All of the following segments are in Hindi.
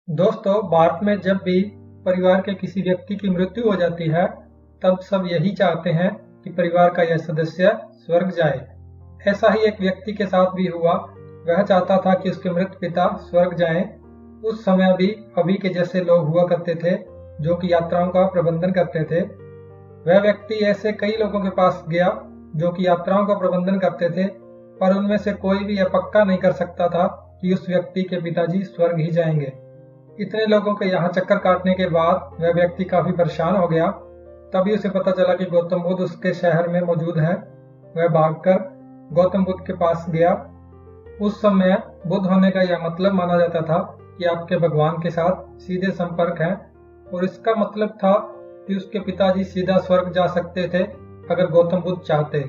दोस्तों, भारत में जब भी परिवार के किसी व्यक्ति की मृत्यु हो जाती है, तब सब यही चाहते हैं कि परिवार का यह सदस्य स्वर्ग जाए। ऐसा ही एक व्यक्ति के साथ भी हुआ। वह चाहता था कि उसके मृत पिता स्वर्ग जाएं। उस समय भी अभी के जैसे लोग हुआ करते थे, जो कि यात्राओं का प्रबंधन करते थे। वह व्यक्ति ऐसे कई लोगों के पास गया जो कि यात्राओं का प्रबंधन करते थे, पर उनमें से कोई भी यह पक्का नहीं कर सकता था कि उस व्यक्ति के पिताजी स्वर्ग ही जाएंगे। इतने लोगों के यहाँ चक्कर काटने के बाद वह व्यक्ति काफी परेशान हो गया। तभी उसे पता चला कि गौतम बुद्ध उसके शहर में मौजूद है। वह भागकर गौतम बुद्ध के पास गया। उस समय बुद्ध होने का यह मतलब माना जाता था कि आपके भगवान के साथ सीधे संपर्क है, और इसका मतलब था कि उसके पिताजी सीधा स्वर्ग जा सकते थे अगर गौतम बुद्ध चाहते।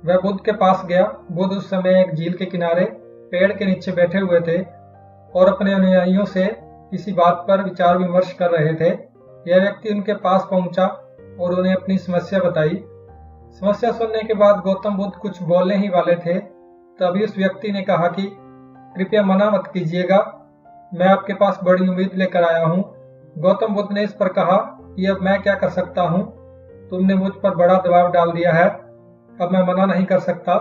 वह बुद्ध के पास गया। बुद्ध उस समय एक झील के किनारे पेड़ के नीचे बैठे हुए थे और अपने अनुयायियों से किसी बात पर विचार विमर्श कर रहे थे। यह व्यक्ति उनके पास पहुंचा और उन्हें अपनी समस्या बताई। समस्या सुनने के बाद गौतम बुद्ध कुछ बोलने ही वाले थे, तभी उस व्यक्ति ने कहा कि कृपया मना मत कीजिएगा, मैं आपके पास बड़ी उम्मीद लेकर आया हूँ। गौतम बुद्ध ने इस पर कहा कि अब मैं क्या कर सकता हूँ, तुमने मुझ पर बड़ा दबाव डाल दिया है, अब मैं मना नहीं कर सकता।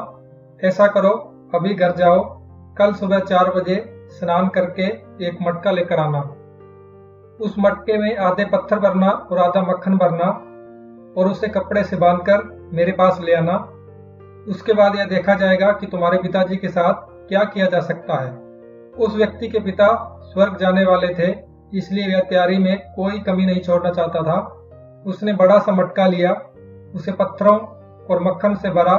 ऐसा करो, अभी घर जाओ, कल सुबह 4 बजे स्नान करके एक मटका लेकर आना। उस मटके में आधे पत्थर भरना और आधा मक्खन भरना, और उसे कपड़े से बांधकर मेरे पास ले आना। उसके बाद यह देखा जाएगा कि तुम्हारे पिताजी के साथ क्या किया जा सकता है। उस व्यक्ति के पिता स्वर्ग जाने वाले थे, इसलिए वह तैयारी में कोई कमी नहीं छोड़ना चाहता था। उसने बड़ा सा मटका लिया, उसे पत्थरों और मक्खन से भरा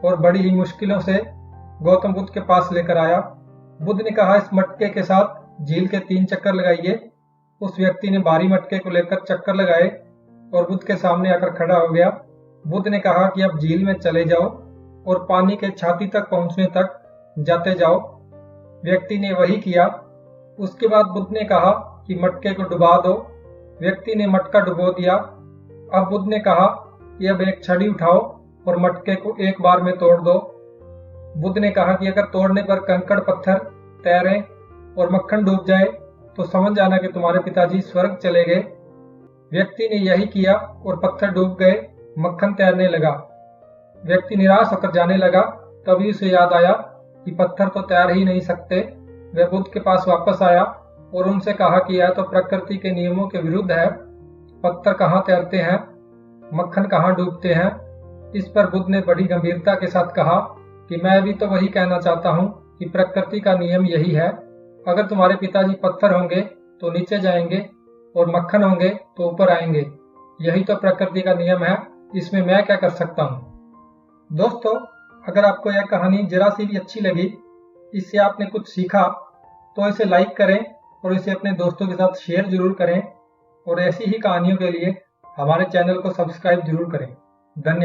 और बड़ी ही मुश्किलों से गौतम बुद्ध के पास लेकर आया। बुद्ध ने कहा, इस मटके के साथ झील के 3 चक्कर लगाइए। उस व्यक्ति ने भारी मटके को लेकर चक्कर लगाए और बुद्ध के सामने आकर खड़ा हो गया। बुद्ध ने कहा कि अब झील में चले जाओ और पानी के छाती तक पहुंचने तक जाते जाओ। व्यक्ति ने वही किया। उसके बाद बुद्ध ने कहा कि मटके को डुबा दो। व्यक्ति ने मटका डुबो दिया। अब बुद्ध ने कहा कि अब एक छड़ी उठाओ और मटके को एक बार में तोड़ दो। बुद्ध ने कहा कि अगर तोड़ने पर कंकड़ पत्थर तैरें और मक्खन डूब जाए तो समझ जाना कि तुम्हारे पिताजी स्वर्ग चले गए। व्यक्ति ने यही किया और पत्थर डूब गए, मक्खन तैरने लगा। व्यक्ति निराश होकर जाने लगा। तभी उसे याद आया कि पत्थर तो तैर ही नहीं सकते। वह बुद्ध के पास वापस आया और उनसे कहा कि यह तो प्रकृति के नियमों के विरुद्ध है। पत्थर कहाँ तैरते हैं, मक्खन कहाँ डूबते हैं। इस पर बुद्ध ने बड़ी गंभीरता के साथ कहा कि मैं भी तो वही कहना चाहता हूँ कि प्रकृति का नियम यही है। अगर तुम्हारे पिताजी पत्थर होंगे तो नीचे जाएंगे और मक्खन होंगे तो ऊपर आएंगे। यही तो प्रकृति का नियम है, इसमें मैं क्या कर सकता हूँ। दोस्तों, अगर आपको यह कहानी जरा सी भी अच्छी लगी, इससे आपने कुछ सीखा, तो इसे लाइक करें और इसे अपने दोस्तों के साथ शेयर जरूर करें, और ऐसी ही कहानियों के लिए हमारे चैनल को सब्सक्राइब जरूर करें। धन्यवाद।